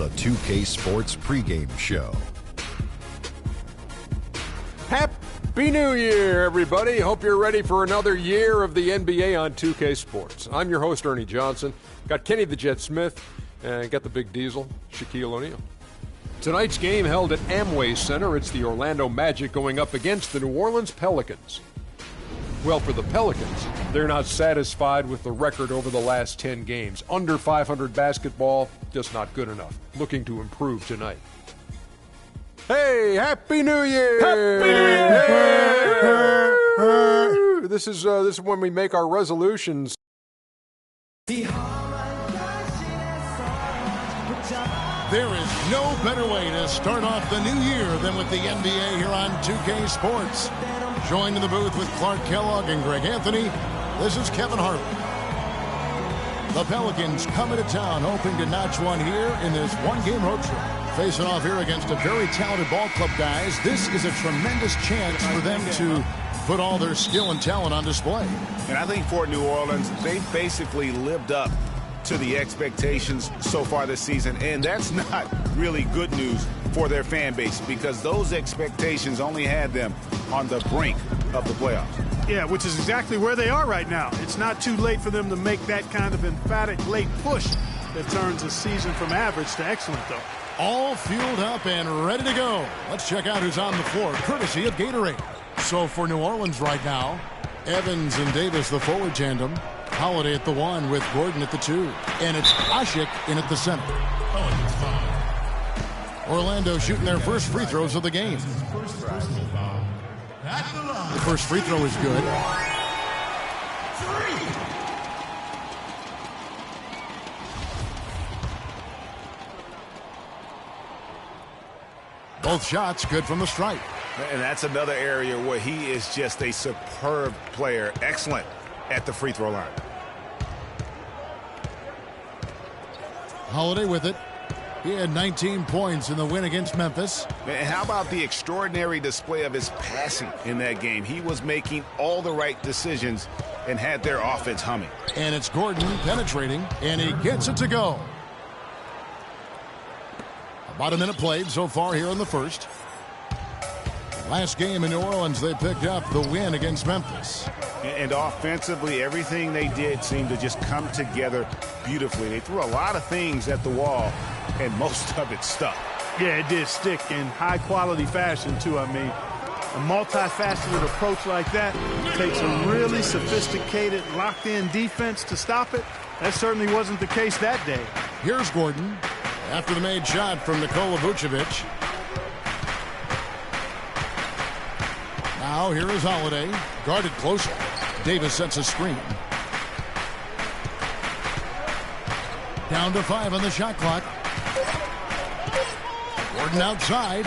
the 2K Sports pregame show. Happy New Year, everybody. Hope you're ready for another year of the NBA on 2K Sports. I'm your host, Ernie Johnson. Got Kenny the Jet Smith, and got the big diesel, Shaquille O'Neal. Tonight's game held at Amway Center. It's the Orlando Magic going up against the New Orleans Pelicans. Well, for the Pelicans, they're not satisfied with the record over the last 10 games. Under 500 basketball, just not good enough. Looking to improve tonight. Hey, Happy New Year! Happy New Year! Hey! This is when we make our resolutions. There is no better way to start off the new year than with the NBA here on 2K Sports. Joined in the booth with Clark Kellogg and Greg Anthony, this is Kevin Harlan. The Pelicans coming to town, hoping to notch one here in this one-game road trip. Facing off here against a very talented ball club, guys. This is a tremendous chance for them to put all their skill and talent on display. And I think for New Orleans, they basically lived up to the expectations so far this season, and that's not really good news for their fan base because those expectations only had them on the brink of the playoffs. Yeah, which is exactly where they are right now. It's not too late for them to make that kind of emphatic late push that turns a season from average to excellent, though. All fueled up and ready to go. Let's check out who's on the floor, courtesy of Gatorade. So for New Orleans right now, Evans and Davis, the forward tandem. Holiday at the 1 with Gordon at the 2. And it's Asik in at the center. Orlando shooting their first free throws of the game. The first free throw is good. Both shots good from the stripe. And that's another area where he is just a superb player. Excellent at the free throw line. Holiday with it. He had 19 points in the win against Memphis. And how about the extraordinary display of his passing in that game? He was making all the right decisions and had their offense humming. And it's Gordon penetrating, and he gets it to go. About a minute played so far here in the first. Last game in New Orleans, they picked up the win against Memphis. And offensively, everything they did seemed to just come together beautifully. They threw a lot of things at the wall, and most of it stuck. Yeah, it did stick in high-quality fashion, too. I mean, a multifaceted approach like that takes a really sophisticated, locked-in defense to stop it. That certainly wasn't the case that day. Here's Gordon after the made shot from Nikola Vucevic. Now here is Holiday, guarded closely. Davis sets a screen. Down to 5 on the shot clock. Gordon outside.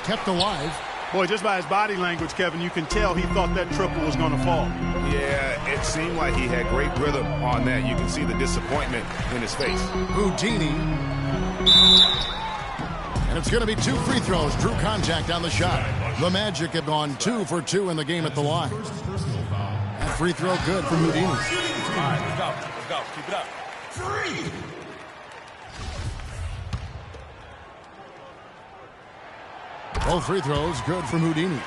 Kept alive. Boy, just by his body language, Kevin, you can tell he thought that triple was going to fall. Yeah, it seemed like he had great rhythm on that. You can see the disappointment in his face. Houdini. And it's going to be 2 free throws. Drew contact on the shot. The Magic have gone 2 for 2 in the game at the line. That free throw good from Houdini. All right, let's go. Keep it up. 3. Both free throws good from Houdini.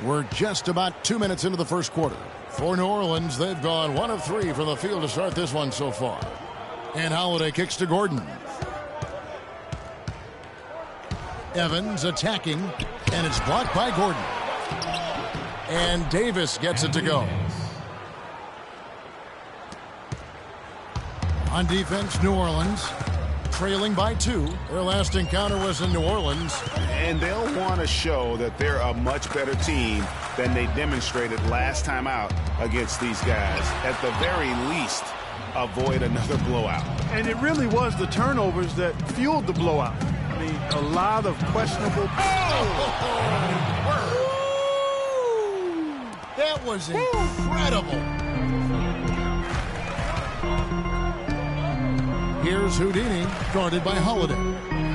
We're just about 2 minutes into the first quarter. For New Orleans, they've gone 1 of 3 from the field to start this one so far. And Holiday kicks to Gordon. Evans attacking, and it's blocked by Gordon. And Davis gets it to go. On defense, New Orleans trailing by 2. Their last encounter was in New Orleans. And they'll want to show that they're a much better team than they demonstrated last time out against these guys. At the very least, avoid another blowout. And it really was the turnovers that fueled the blowout. I mean, a lot of questionable. That was incredible. Here's Houdini, guarded by Holiday.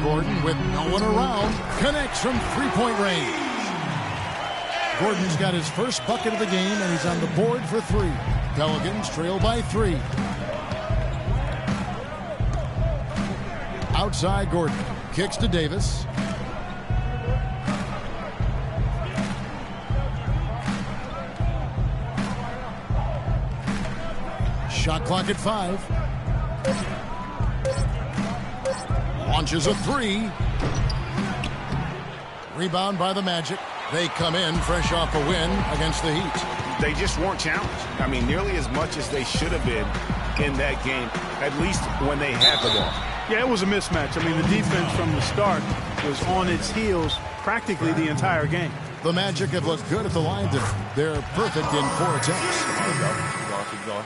Gordon, with no one around, connects from three-point range. Gordon's got his first bucket of the game, and he's on the board for 3. Pelicans trail by 3. outside Gordon. Kicks to Davis. Shot clock at 5. Launches a 3. Rebound by the Magic. They come in fresh off a win against the Heat. They just weren't challenged. I mean, nearly as much as they should have been in that game, at least when they had the ball. Yeah, it was a mismatch. I mean, the defense from the start was on its heels practically the entire game. The Magic have looked good at the line. They're perfect in 4 attempts. Keep going.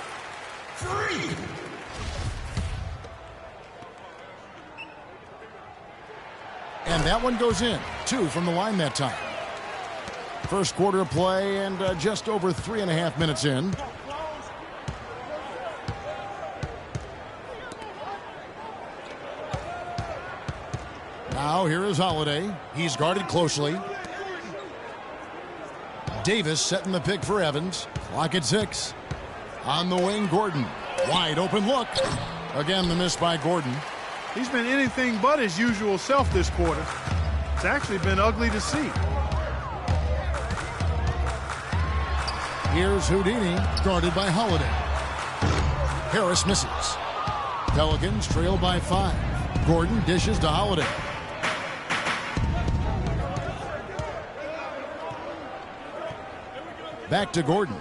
And that one goes in. 2 from the line that time. First quarter of play and just over 3.5 minutes in. Now here is Holiday. He's guarded closely. Davis setting the pick for Evans. Clock at 6. On the wing, Gordon. Wide open look. Again, the miss by Gordon. He's been anything but his usual self this quarter. It's actually been ugly to see. Here's Houdini, guarded by Holiday. Harris misses. Pelicans trail by 5. Gordon dishes to Holiday. Back to Gordon.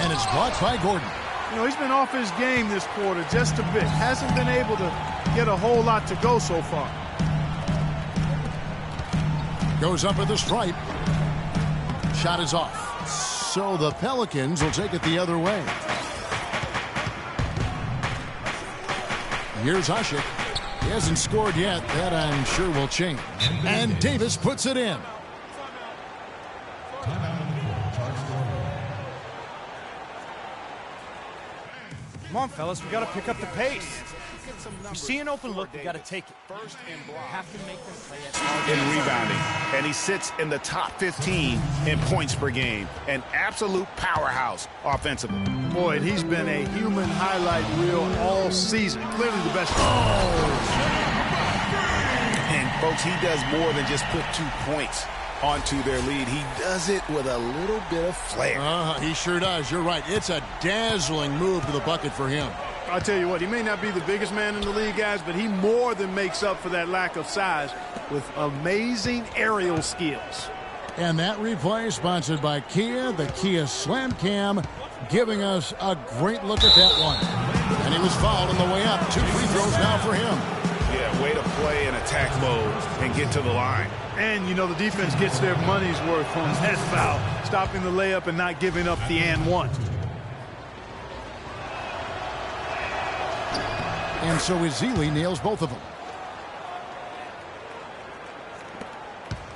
And it's blocked by Gordon. You know, he's been off his game this quarter just a bit. Hasn't been able to get a whole lot to go so far. Goes up at the stripe. Shot is off. So the Pelicans will take it the other way. Here's Hushik. He hasn't scored yet. That I'm sure will change. And Davis puts it in. Come on, fellas, we got to pick up the pace. You see an open look, you got to take it. First and block. Have to make them play it. In rebounding, and he sits in the top 15 in points per game. An absolute powerhouse offensively. Boy, and he's been a human highlight reel all season. Clearly the best. And folks, he does more than just put 2 points onto their lead. He does it with a little bit of flair. He sure does. You're right. It's a dazzling move to the bucket for him. I'll tell you what, he may not be the biggest man in the league, guys, but he more than makes up for that lack of size with amazing aerial skills. And that replay sponsored by Kia, the Kia Slam Cam, giving us a great look at that one. And he was fouled on the way up. 2 free throws now for him. Yeah, way to play in attack mode and get to the line. And, you know, the defense gets their money's worth on that foul, stopping the layup and not giving up the and one. And so Ezeli nails both of them.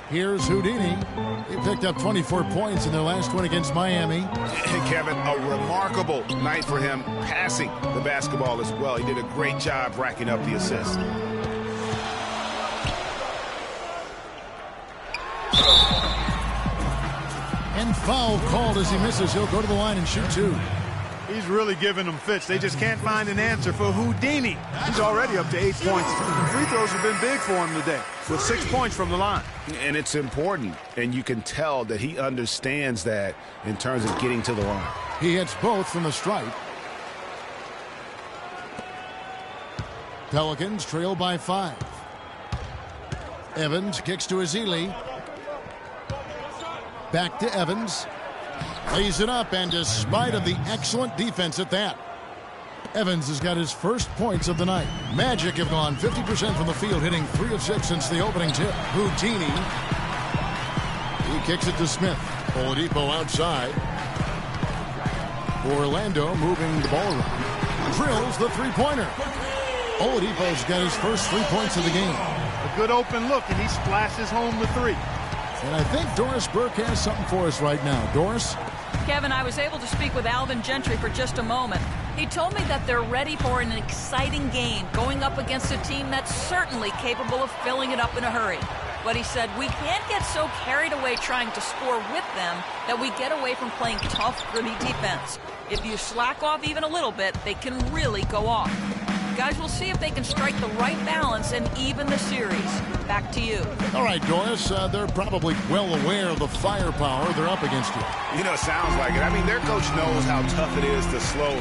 Here's Houdini. He picked up 24 points in their last win against Miami. Kevin, a remarkable night for him passing the basketball as well. He did a great job racking up the assists. And foul called as he misses. He'll go to the line and shoot 2. He's really giving them fits. They just can't find an answer for Houdini. He's already up to 8 points. The free throws have been big for him today, with 6 points from the line. And it's important, and you can tell that he understands that in terms of getting to the line. He hits both from the stripe. Pelicans trail by 5. Evans kicks to Ezeli. Back to Evans. Lays it up, and despite of the excellent defense at that, Evans has got his first points of the night. Magic have gone 50% from the field, hitting 3 of 6 since the opening tip. Houdini. He kicks it to Smith. Oladipo outside. Orlando moving the ball around. Drills the three-pointer. Oladipo's got his first 3 points of the game. A good open look, and he splashes home the 3. And I think Doris Burke has something for us right now. Doris? Kevin, I was able to speak with Alvin Gentry for just a moment. He told me that they're ready for an exciting game, going up against a team that's certainly capable of filling it up in a hurry. But he said, we can't get so carried away trying to score with them that we get away from playing tough, gritty defense. If you slack off even a little bit, they can really go off. Guys, we'll see if they can strike the right balance and even the series. Back to you. All right, Doris, they're probably well aware of the firepower they're up against you. You know, it sounds like it. I mean, their coach knows how tough it is to slow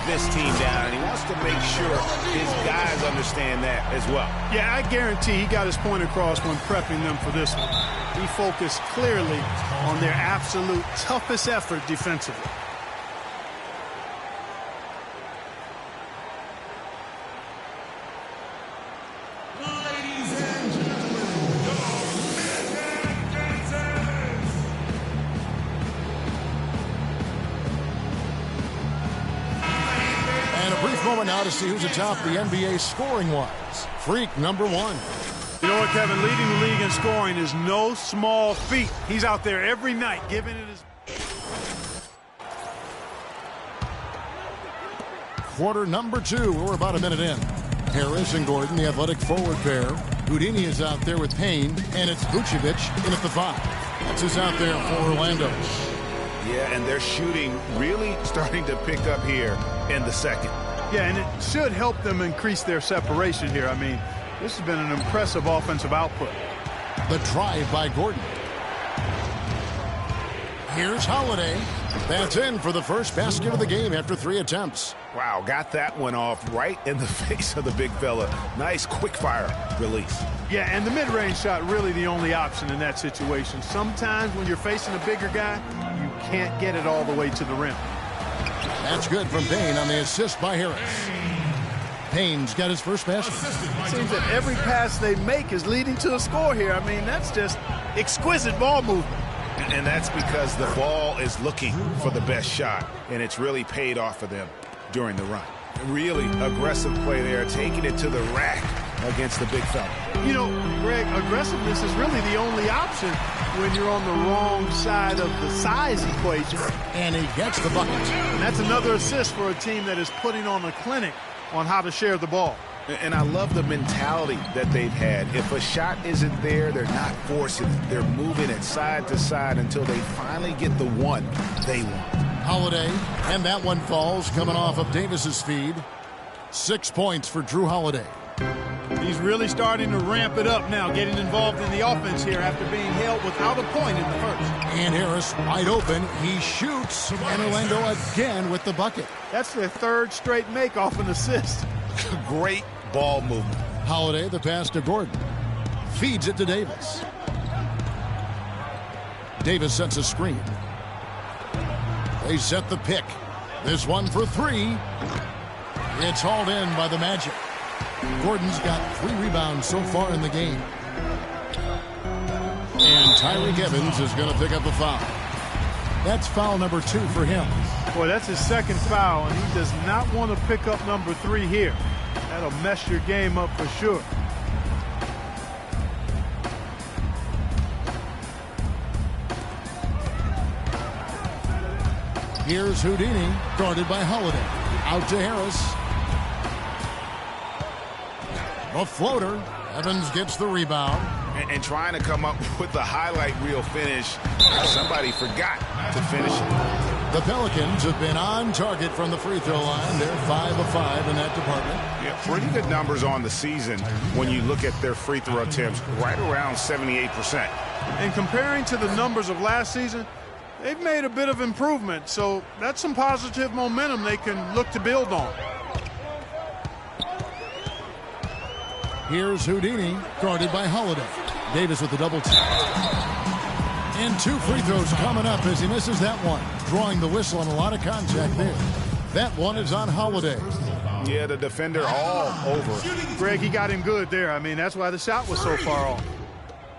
this team down, and he wants to make sure his guys understand that as well. Yeah, I guarantee he got his point across when prepping them for this one. He focused clearly on their absolute toughest effort defensively. Now to see who's atop the NBA scoring-wise. Freak number 1. You know what, Kevin? Leading the league in scoring is no small feat. He's out there every night giving it his... Quarter number 2. We're about a minute in. Harris and Gordon, the athletic forward pair. Houdini is out there with Payne, and it's Vucevic in at the 5. That's who's out there for Orlando. Yeah, and they're shooting really starting to pick up here in the second. Yeah, and it should help them increase their separation here. I mean, this has been an impressive offensive output. The drive by Gordon. Here's Holiday. That's in for the first basket of the game after 3 attempts. Wow, got that one off right in the face of the big fella. Nice quick fire release. Yeah, and the mid-range shot really the only option in that situation. Sometimes when you're facing a bigger guy, you can't get it all the way to the rim. That's good from Payne on the assist by Harris. Payne's got his first basket. It seems that every pass they make is leading to a score here. I mean, that's just exquisite ball movement. And that's because the ball is looking for the best shot, and it's really paid off for them during the run. Really aggressive play there, taking it to the rack against the big fella. You know, Greg, aggressiveness is really the only option when you're on the wrong side of the size equation. And he gets the bucket. And that's another assist for a team that is putting on a clinic on how to share the ball. And I love the mentality that they've had. If a shot isn't there, they're not forcing it. They're moving it side to side until they finally get the one they want. Holiday, and that one falls coming off of Davis's feed. 6 points for Drew Holiday. He's really starting to ramp it up now, getting involved in the offense here after being held without a point in the first. And Harris wide open. He shoots, and Orlando again with the bucket. That's their 3rd straight make off an assist. Great ball movement. Holiday, the pass to Gordon. Feeds it to Davis. Davis sets a screen. They set the pick. This one for 3. It's hauled in by the Magic. Gordon's got 3 rebounds so far in the game. And Tyreek Evans is going to pick up a foul. That's foul number 2 for him. Boy, that's his 2nd foul, and he does not want to pick up number 3 here. That'll mess your game up for sure. Here's Houdini, guarded by Holiday. Out to Harris. A floater. Evans gets the rebound. And trying to come up with the highlight reel finish. Somebody forgot to finish it. The Pelicans have been on target from the free throw line. They're 5 of 5 in that department. Yeah, pretty good numbers on the season when you look at their free throw attempts, right around 78%. And comparing to the numbers of last season, they've made a bit of improvement, so that's some positive momentum they can look to build on. Here's Houdini, guarded by Holiday. Davis with the double team. And 2 free throws coming up as he misses that one. Drawing the whistle and a lot of contact there. That one is on Holiday. Yeah, the defender all over. Greg, he got him good there. I mean, that's why the shot was so far off.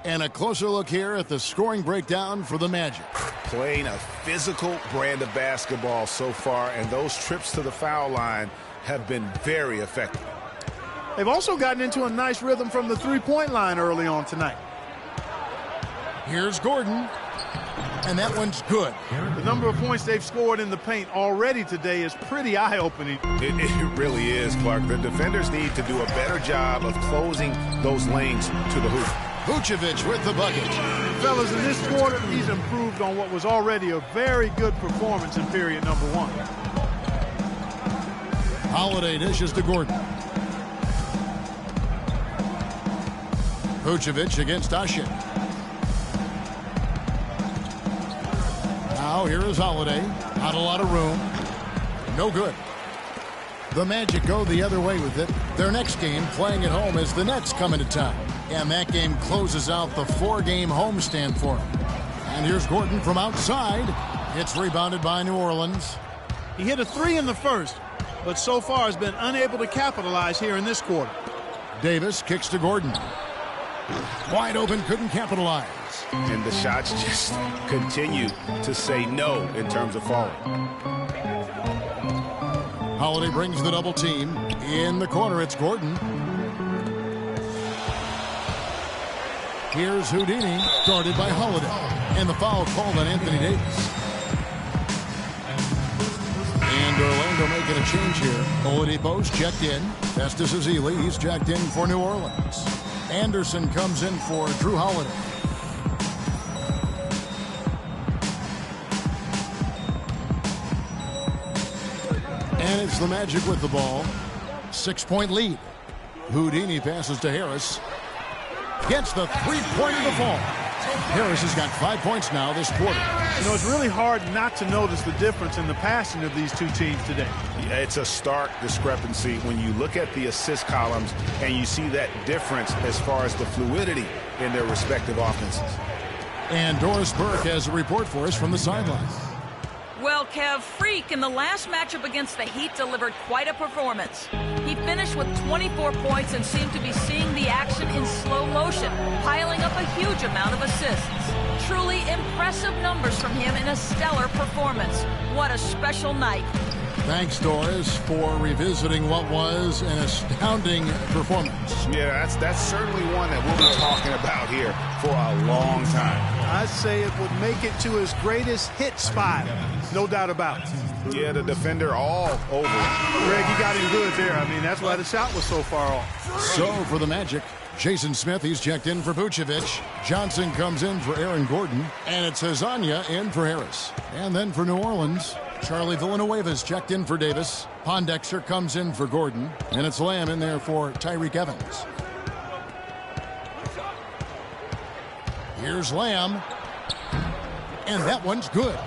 And a closer look here at the scoring breakdown for the Magic. Playing a physical brand of basketball so far, and those trips to the foul line have been very effective. They've also gotten into a nice rhythm from the three-point line early on tonight. Here's Gordon, and that one's good. The number of points they've scored in the paint already today is pretty eye-opening. It really is, Clark. The defenders need to do a better job of closing those lanes to the hoop. Vucevic with the bucket. Fellas, in this quarter, he's improved on what was already a very good performance in period number 1. Holiday dishes to Gordon. Vucevic against Ashik. Now here is Holiday. Not a lot of room. No good. The Magic go the other way with it. Their next game playing at home as the Nets come into town. And that game closes out the 4-game homestand for them. And here's Gordon from outside. It's rebounded by New Orleans. He hit a 3 in the first, but so far has been unable to capitalize here in this quarter. Davis kicks to Gordon. Wide open, couldn't capitalize. And the shots just continue to say no in terms of falling. Holiday brings the double team. In the corner, it's Gordon. Here's Houdini, guarded by Holiday. And the foul called on Anthony Davis. And Orlando making a change here. Oladipo's checked in. Festus Ezeli, he's checked in for New Orleans. Anderson comes in for Drew Holiday. And it's the Magic with the ball. 6-point lead. Houdini passes to Harris. Gets the three-point of the fall. Harris has got 5 points now this quarter. You know, it's really hard not to notice the difference in the passing of these two teams today. Yeah, it's a stark discrepancy when you look at the assist columns and you see that difference as far as the fluidity in their respective offenses. And Doris Burke has a report for us from the sideline. Well, Kev, Freak in the last matchup against the Heat delivered quite a performance. He finished with 24 points and seemed to be seeing the action in slow motion, piling up a huge amount of assists. Truly impressive numbers from him in a stellar performance. What a special night. Thanks, Doris, for revisiting what was an astounding performance. Yeah, that's certainly one that we'll be talking about here for a long time. I'd say it would make it to his greatest hit spot, no doubt about it. Yeah, the defender all over it. Greg, he got him good there. I mean, that's why the shot was so far off. So for the Magic, Jason Smith, he's checked in for Vucevic. Johnson comes in for Aaron Gordon. And it's Hezonja in for Harris. And then for New Orleans, Charlie Villanueva's checked in for Davis. Pondexter comes in for Gordon. And it's Lamb in there for Tyreke Evans. Here's Lamb. And that one's good.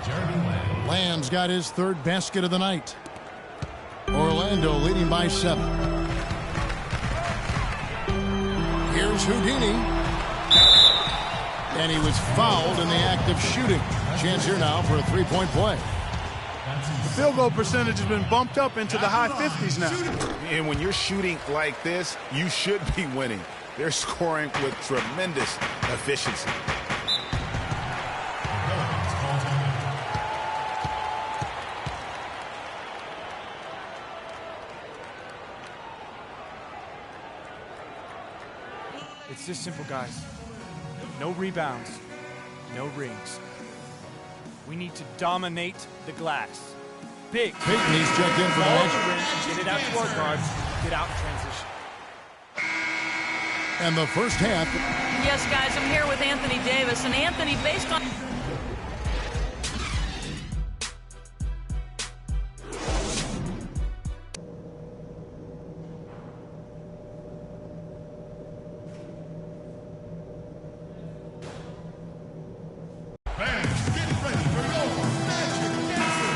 Lamb's got his third basket of the night. Orlando leading by 7. Here's Houdini. And he was fouled in the act of shooting. Chance here now for a three-point play. The field goal percentage has been bumped up into the high 50s now. And when you're shooting like this, you should be winning. They're scoring with tremendous efficiency. It's this simple, guys. No rebounds, no rings. We need to dominate the glass. Big. Peyton's checked in for the Magic. Get it out to our guards. Get out in transition. And the first half. Yes, guys, I'm here with Anthony Davis. And Anthony, based on...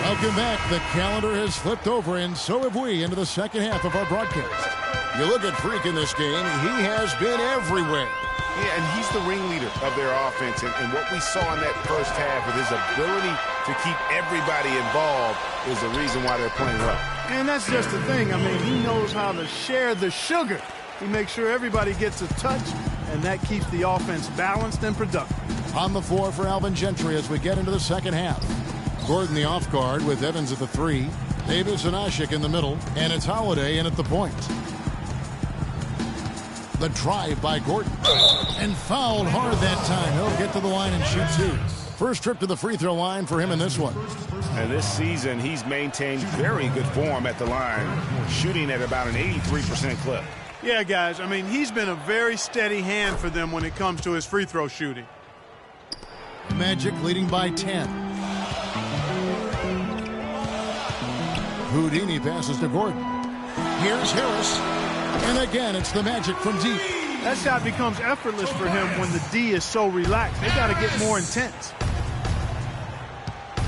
Welcome back. The calendar has flipped over, and so have we, into the second half of our broadcast. You look at Freak in this game, he has been everywhere. Yeah, and he's the ringleader of their offense, and what we saw in that first half with his ability to keep everybody involved is the reason why they're playing well. And that's just the thing. I mean, he knows how to share the sugar. He makes sure everybody gets a touch, and that keeps the offense balanced and productive. On the floor for Alvin Gentry as we get into the second half. Gordon the off guard with Evans at the 3. Davis and Ashik in the middle. And it's Holiday in at the point. The drive by Gordon. And fouled hard that time. He'll get to the line and shoot 2. First trip to the free throw line for him in this one. And this season, he's maintained very good form at the line, shooting at about an 83% clip. Yeah, guys, I mean, he's been a very steady hand for them when it comes to his free throw shooting. Magic leading by 10. Houdini passes to Gordon. Here's Harris. And again, it's the Magic from deep. That shot becomes effortless for him when the D is so relaxed. They got to get more intense.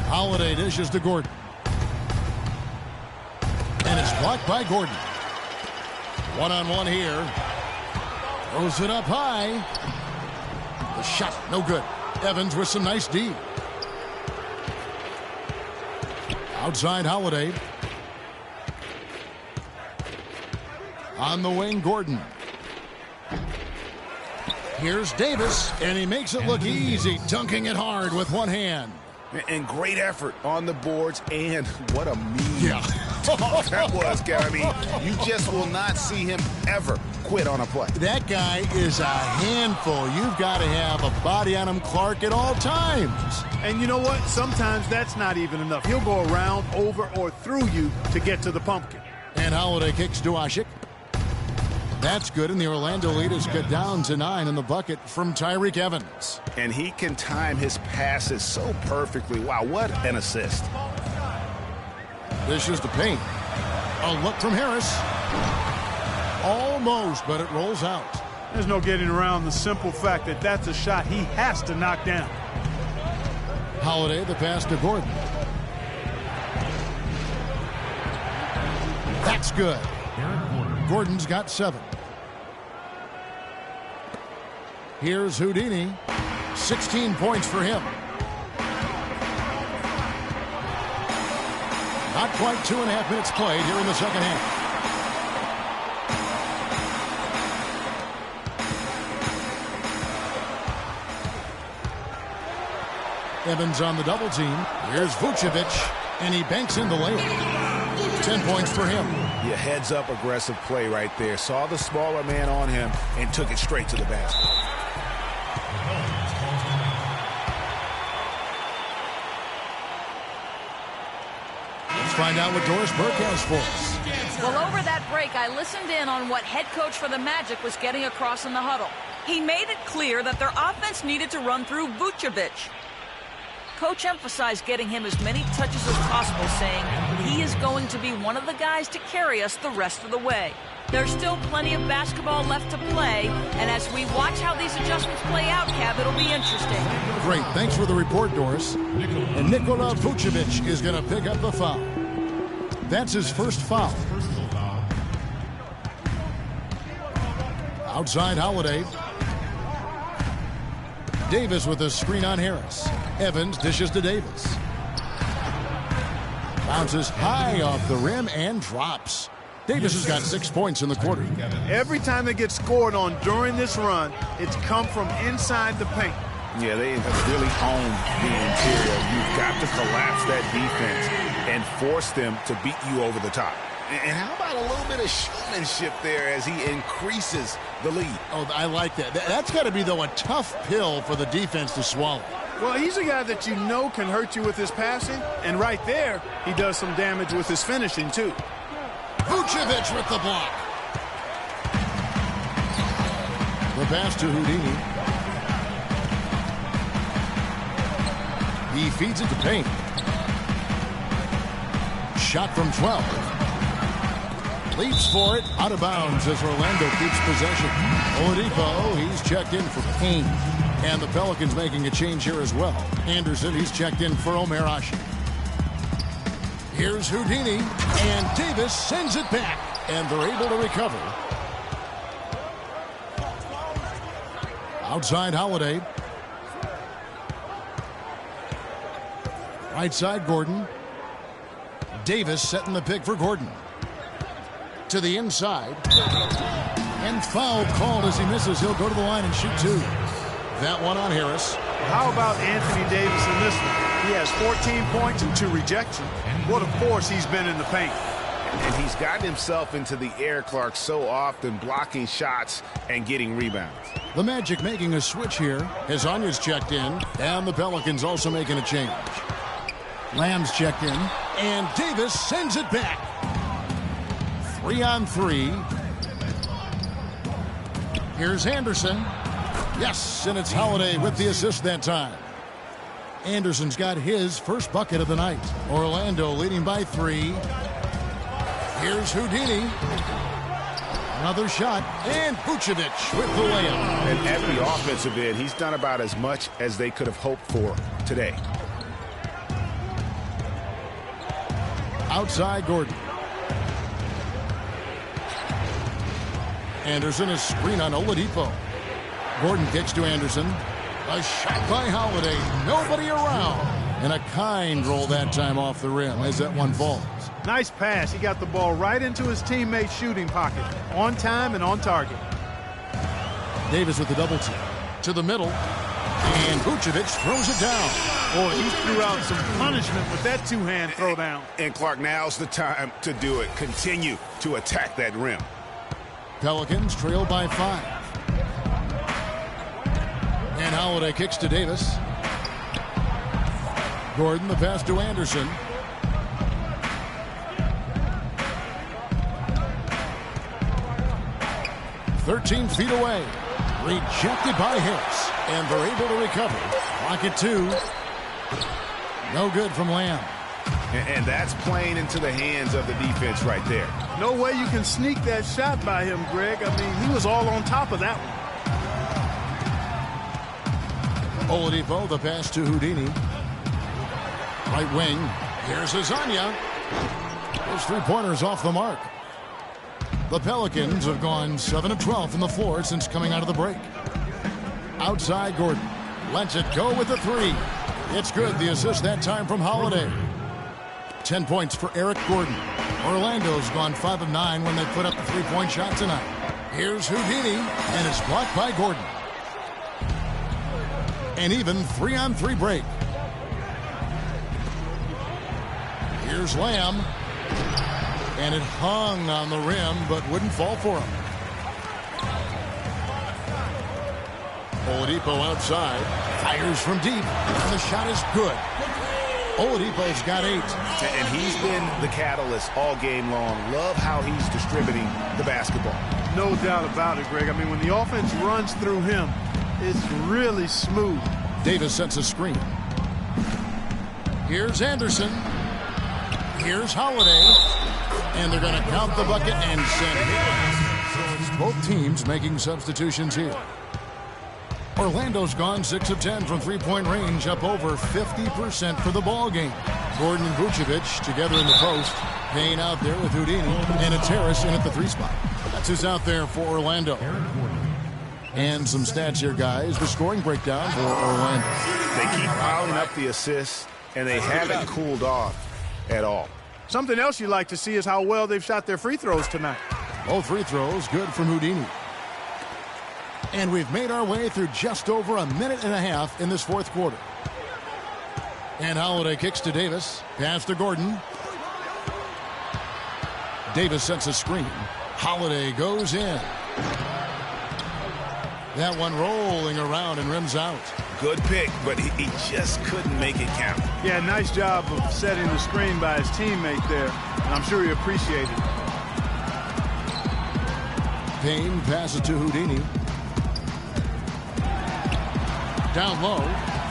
Holiday dishes to Gordon. And it's blocked by Gordon. One-on-one here. Throws it up high. The shot, no good. Evans with some nice D. Outside Holiday. On the wing, Gordon. Here's Davis, and he makes it look easy, dunking it hard with one hand. And great effort on the boards, and what a mean that was, Gary. I mean, you just will not see him ever quit on a play. That guy is a handful. You've got to have a body on him, Clark, at all times. And you know what? Sometimes that's not even enough. He'll go around, over, or through you to get to the pumpkin. And Holiday kicks to Asik. That's good, and the Orlando lead is cut down to 9 in the bucket from Tyreke Evans. And he can time his passes so perfectly. Wow, what an assist. This is the paint. A look from Harris. Almost, but it rolls out. There's no getting around the simple fact that that's a shot he has to knock down. Holiday, the pass to Gordon. That's good. Gordon's got 7. Here's Houdini. 16 points for him. Not quite 2.5 minutes played here in the second half. Evans on the double team. Here's Vucevic, and he banks in the layup. 10 points for him. Yeah, heads up aggressive play right there. Saw the smaller man on him and took it straight to the basket. Let's find out what Doris Burke has for us. Well, over that break, I listened in on what head coach for the Magic was getting across in the huddle. He made it clear that their offense needed to run through Vucevic. Coach emphasized getting him as many touches as possible, saying he is going to be one of the guys to carry us the rest of the way. There's still plenty of basketball left to play, and as we watch how these adjustments play out, Cav, it'll be interesting. Great. Thanks for the report, Doris. And Nikola Vucevic is going to pick up the foul. That's his first foul. Outside Holiday. Davis with a screen on Harris. Evans dishes to Davis. Bounces high off the rim and drops. Davis has got 6 points in the quarter. Every time they get scored on during this run, it's come from inside the paint. Yeah, they have really owned the interior. You've got to collapse that defense and force them to beat you over the top. And how about a little bit of showmanship there as he increases the lead? Oh, I like that. That's got to be, though, a tough pill for the defense to swallow. Well, he's a guy that you know can hurt you with his passing, and right there, he does some damage with his finishing, too. Vucevic with the block. The pass to Houdini. He feeds it to Payne. Shot from 12. Leaps for it, out of bounds as Orlando keeps possession. Oladipo, he's checked in for Payne. And the Pelicans making a change here as well. Anderson, he's checked in for Omer Asik. Here's Houdini, and Davis sends it back, and they're able to recover. Outside Holiday. Right side Gordon. Davis setting the pick for Gordon. To the inside. And foul called as he misses. He'll go to the line and shoot 2. That one on Harris. How about Anthony Davis in this one? He has 14 points and 2 rejections. What a force he's been in the paint. And he's gotten himself into the air, Clark, so often blocking shots and getting rebounds. The Magic making a switch here. Hezonja's checked in, and the Pelicans also making a change. Lamb's checked in, and Davis sends it back. 3-on-3. Here's Anderson. Yes, and it's Holiday with the assist that time. Anderson's got his first bucket of the night. Orlando leading by 3. Here's Houdini. Another shot, and Vucevic with the layup. And at the offensive end, he's done about as much as they could have hoped for today. Outside Gordon. Anderson is screen on Oladipo. Gordon kicks to Anderson. A shot by Holiday. Nobody around. And a kind roll that time off the rim as that one falls. Nice pass. He got the ball right into his teammate's shooting pocket. On time and on target. Davis with the double team. To the middle. And Vucevic throws it down. Boy, he threw out some punishment with that two-hand throwdown. And Clark, now's the time to do it. Continue to attack that rim. Pelicans trail by 5. And Holiday kicks to Davis. Gordon the pass to Anderson. "13 feet away. Rejected by Harris. And they're able to recover. Clock at 2. No good from Lamb. And that's playing into the hands of the defense right there. No way you can sneak that shot by him, Greg. I mean, he was all on top of that one. Oladipo, the pass to Houdini. Right wing. Here's Azania. Those three-pointers off the mark. The Pelicans have gone 7 of 12 from the floor since coming out of the break. Outside Gordon. Lets it go with the 3. It's good. The assist that time from Holiday. 10 points for Eric Gordon. Orlando's gone 5 of 9 when they put up the three-point shot tonight. Here's Houdini, and it's blocked by Gordon. An even 3-on-3 break. Here's Lamb. And it hung on the rim, but wouldn't fall for him. Oladipo outside. Fires from deep. And the shot is good. Oladipo's got 8. And he's been the catalyst all game long. Love how he's distributing the basketball. No doubt about it, Greg. I mean, when the offense runs through him, it's really smooth. Davis sets a screen. Here's Anderson. Here's Holiday. And they're going to count the bucket and send it. So it's both teams making substitutions here. Orlando's gone 6 of 10 from three-point range, up over 50% for the ball game. Gordon and Vucevic together in the post. Payne out there with Houdini. And it's Harris in at the 3 spot. That's who's out there for Orlando. And some stats here, guys. The scoring breakdown for Orlando. They keep piling up the assists, and they haven't cooled off at all. Something else you like to see is how well they've shot their free throws tonight. Both free throws good from Houdini. And we've made our way through just over a minute and a half in this fourth quarter. And Holiday kicks to Davis. Pass to Gordon. Davis sets a screen. Holiday goes in. That one rolling around and rims out. Good pick, but he just couldn't make it count. Yeah, nice job of setting the screen by his teammate there. And I'm sure he appreciated it. Payne passes to Houdini. Down low,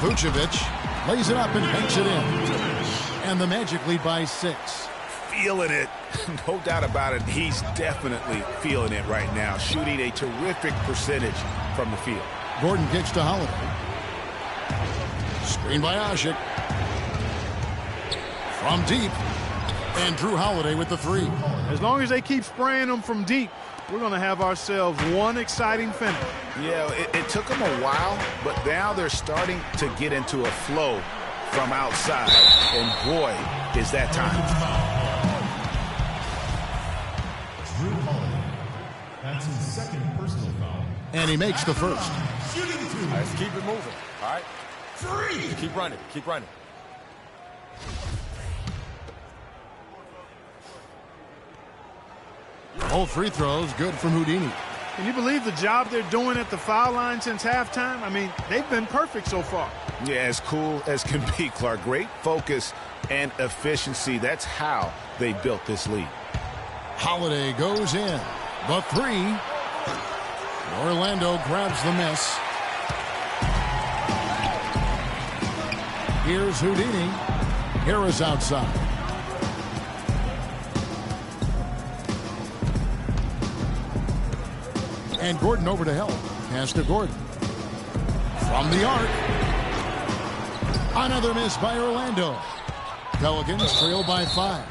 Vucevic lays it up and banks it in. And the Magic lead by 6. Feeling it. No doubt about it. He's definitely feeling it right now. Shooting a terrific percentage from the field. Gordon kicks to Holiday. Screen by Asik. From deep. And Drew Holiday with the 3. As long as they keep spraying them from deep, we're going to have ourselves one exciting finish. Yeah, it took them a while, but now they're starting to get into a flow from outside. And boy, is that time. Drew Holiday. That's his second personal foul. And he makes the first. All right, let's keep it moving. All right. 3. Keep running. Keep running. All free throws good from Houdini. Can you believe the job they're doing at the foul line since halftime? I mean, they've been perfect so far. Yeah, as cool as can be, Clark. Great focus and efficiency. That's how they built this lead. Holiday goes in. The 3. Orlando grabs the miss. Here's Houdini. Harris outside. And Gordon over to help. Pass to Gordon. From the arc. Another miss by Orlando. Pelicans trail by 5.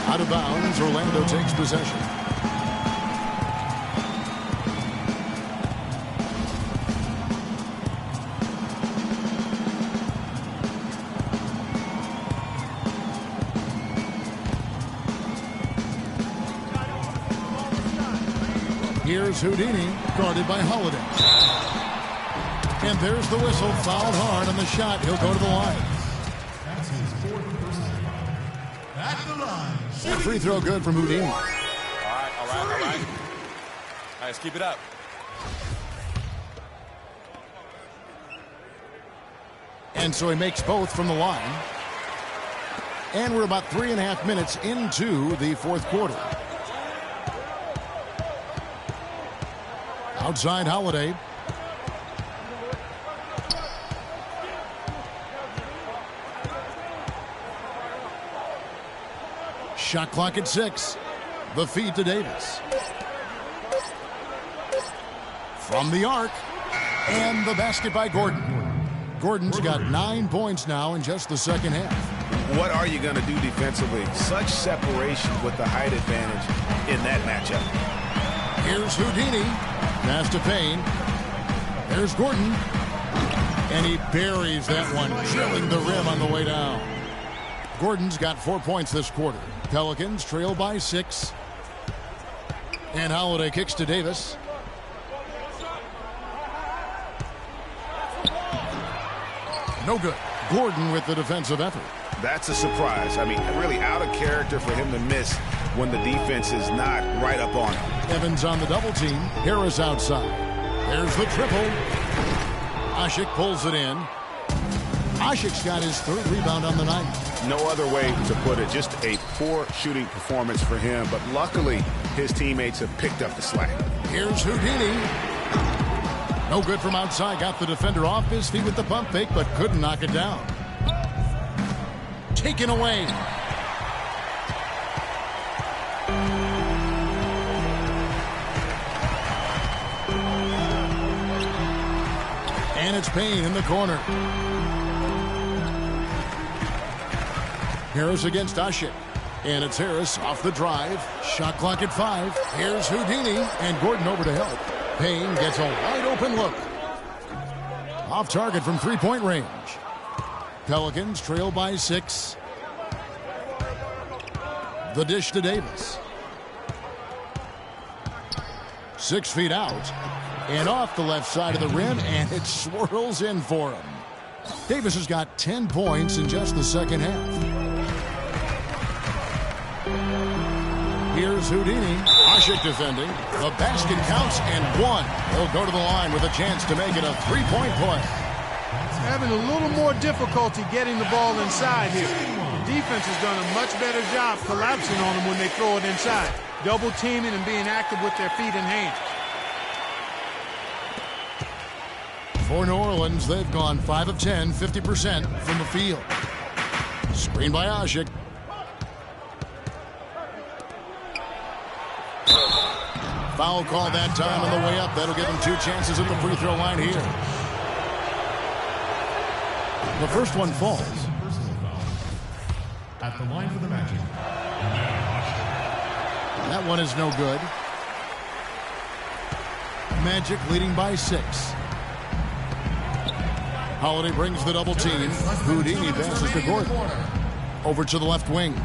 Out of bounds, Orlando takes possession. Here's Houdini, guarded by Holiday. And there's the whistle, fouled hard on the shot. He'll go to the line. That's his 4th personal foul. At the line. And free throw good from Houdini. All right. All right, let's keep it up. And so he makes both from the line. And we're about 3.5 minutes into the 4th quarter. Outside Holiday. Shot clock at 6. The feed to Davis. From the arc. And the basket by Gordon. Gordon's got 9 points now in just the second half. What are you going to do defensively? Such separation with the height advantage in that matchup. Here's Houdini. Pass to Payne. There's Gordon. And he buries that one, drilling the rim on the way down. Gordon's got 4 points this quarter. Pelicans trail by 6. And Holiday kicks to Davis. No good. Gordon with the defensive effort. That's a surprise. I mean, really out of character for him to miss when the defense is not right up on him. Evans on the double team. Harris outside. There's the triple. Asik pulls it in. Asik's got his 3rd rebound on the night. No other way to put it. Just a poor shooting performance for him. But luckily, his teammates have picked up the slack. Here's Houdini. No good from outside. Got the defender off his feet with the pump fake, but couldn't knock it down. Taken away. And it's Payne in the corner. Harris against Asik. And it's Harris off the drive. Shot clock at 5. Here's Houdini. And Gordon over to help. Payne gets a wide open look. Off target from 3-point range. Pelicans trail by 6. The dish to Davis. 6 feet out. And off the left side of the rim, and it swirls in for him. Davis has got 10 points in just the second half. Here's Houdini. Asik defending. The basket counts and 1. He'll go to the line with a chance to make it a 3-point play. Having a little more difficulty getting the ball inside here. The defense has done a much better job collapsing on them when they throw it inside. Double teaming and being active with their feet and hands. For New Orleans, they've gone 5 of 10, 50% from the field. Screen by Asik. Foul call that time on the way up. That'll give him 2 chances at the free throw line here. The first one falls. Personal foul. At the line for the Magic. That one is no good. Magic leading by 6. Holiday brings the double team. Houdini passes to Gordon. Over to the left wing.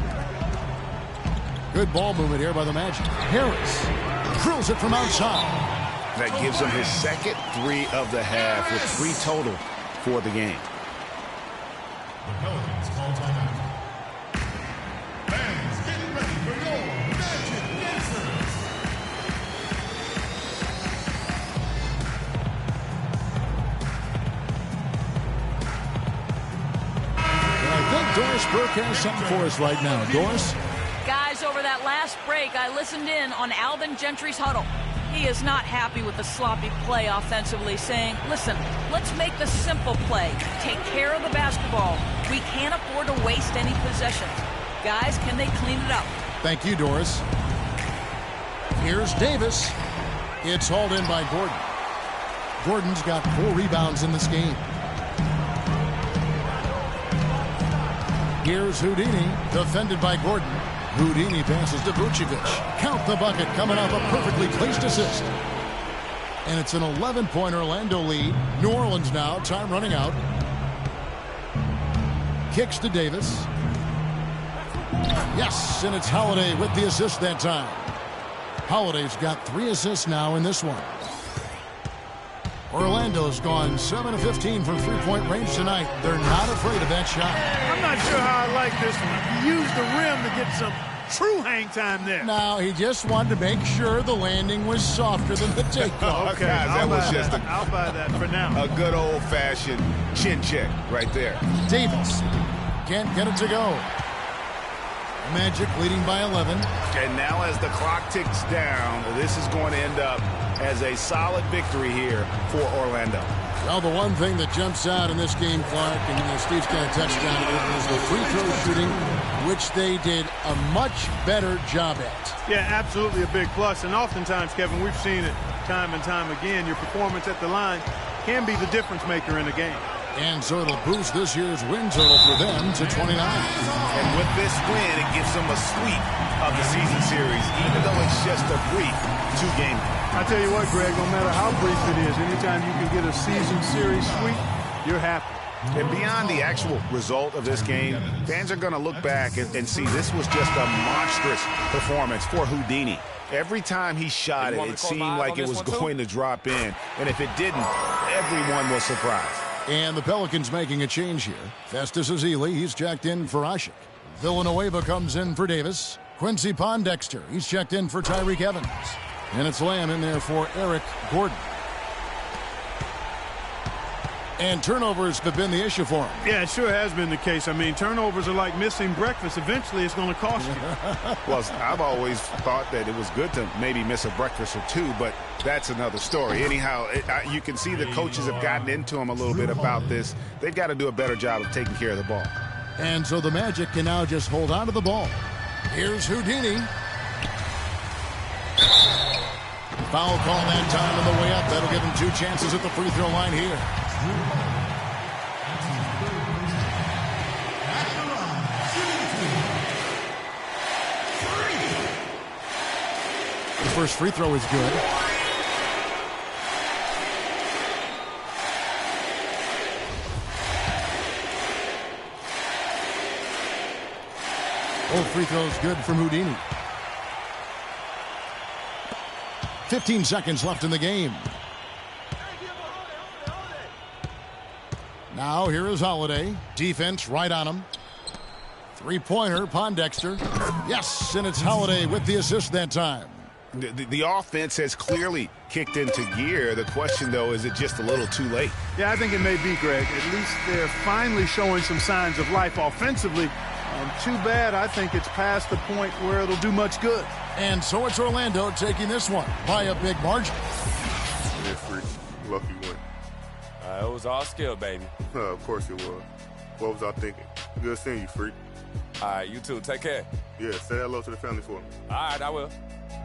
Good ball movement here by the Magic. Harris drills it from outside. That gives him his second 3 of the half with 3 total for the game. The Pelicans call timeout. Fans, get ready for your Magic Dancers. I think Doris Burke has something for us right now. Doris? Guys, over that last break, I listened in on Alvin Gentry's huddle. He is not happy with the sloppy play offensively, saying, listen, let's make the simple play. Take care of the basketball. We can't afford to waste any possessions. Guys, can they clean it up? Thank you, Doris. Here's Davis. It's hauled in by Gordon. Gordon's got 4 rebounds in this game. Here's Houdini, defended by Gordon. Houdini passes to Vucevic. Count the bucket, coming off a perfectly placed assist. And it's an 11-point Orlando lead. New Orleans now, time running out. Kicks to Davis. Yes, and it's Holiday with the assist that time. Holiday's got 3 assists now in this one. Orlando's gone 7 of 15 from three-point range tonight. They're not afraid of that shot. I'm not sure how I like this one. He used the rim to get some true hang time there. No, he just wanted to make sure the landing was softer than the takeoff. Okay, Guys, that was just I'll buy that for now. a good old-fashioned chin check right there. Davis can't get it to go. Magic leading by 11. And now as the clock ticks down, this is going to end up as a solid victory here for Orlando. Well, the one thing that jumps out in this game, Clark, and Steve's kind of touched on it, is the free throw shooting, which they did a much better job at. Yeah, absolutely a big plus. And oftentimes, Kevin, we've seen it time and time again. Your performance at the line can be the difference maker in a game. And so it'll boost this year's win total for them to 29. And with this win, it gives them a sweep of the season series, even though it's just a brief 2-game. I tell you what, Greg, no matter how brief it is, anytime you can get a season series sweep, you're happy. And beyond the actual result of this game, fans are going to look back and see this was just a monstrous performance for Houdini. Every time he shot it, it seemed like it was going to drop in. And if it didn't, everyone was surprised. And the Pelicans making a change here. Festus Ezeli, he's checked in for Ashik. Villanueva comes in for Davis. Quincy Pondexter, he's checked in for Tyreek Evans. And it's Lamb in there for Eric Gordon. And turnovers have been the issue for him. Yeah, it sure has been the case. I mean, turnovers are like missing breakfast. Eventually, it's going to cost you. Well, I've always thought that it was good to maybe miss a breakfast or two, but that's another story. Anyhow, you can see the coaches have gotten into him a little bit about this. They've got to do a better job of taking care of the ball. And so the Magic can now just hold on to the ball. Here's Houdini. Foul call that time on the way up. That'll give him 2 chances at the free throw line here. The first free throw is good. Both free throws good from Houdini. 15 seconds left in the game. Now here is Holiday. Defense right on him. Three-pointer, Pondexter. Yes, and it's Holiday with the assist that time. The offense has clearly kicked into gear. The question, though, is it just a little too late? Yeah, I think it may be, Greg. At least they're finally showing some signs of life offensively. Too bad, I think it's past the point where it'll do much good. And so it's Orlando taking this one by a big margin. Yeah, freak. Lucky win. It was all skill, baby. Of course it was. What was I thinking? Good seeing you, freak. All right, you too. Take care. Yeah, say hello to the family for me. All right, I will.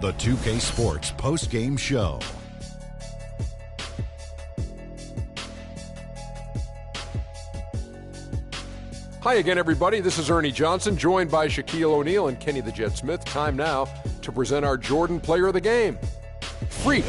The 2K Sports post-game show. Hi again, everybody. This is Ernie Johnson, joined by Shaquille O'Neal and Kenny the Jet Smith. Time now to present our Jordan Player of the Game. Freak.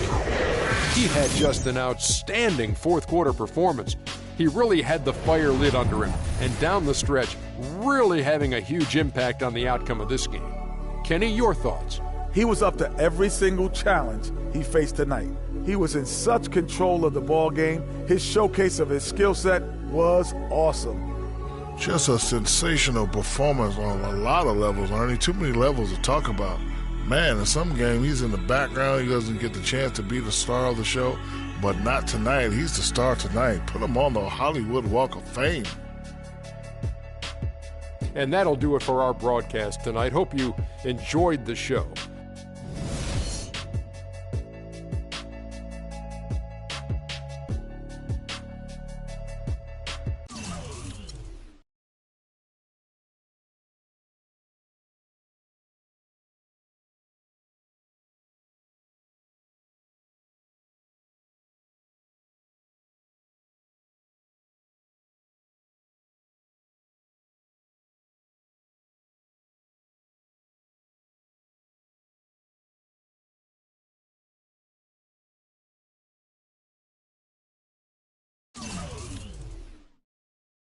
He had just an outstanding fourth-quarter performance. He really had the fire lit under him, and down the stretch, really having a huge impact on the outcome of this game. Kenny, your thoughts? He was up to every single challenge he faced tonight. He was in such control of the ball game. His showcase of his skill set was awesome. Just a sensational performance on a lot of levels, Ernie. Too many levels to talk about. Man, in some game, he's in the background. He doesn't get the chance to be the star of the show, but not tonight. He's the star tonight. Put him on the Hollywood Walk of Fame. And that'll do it for our broadcast tonight. Hope you enjoyed the show.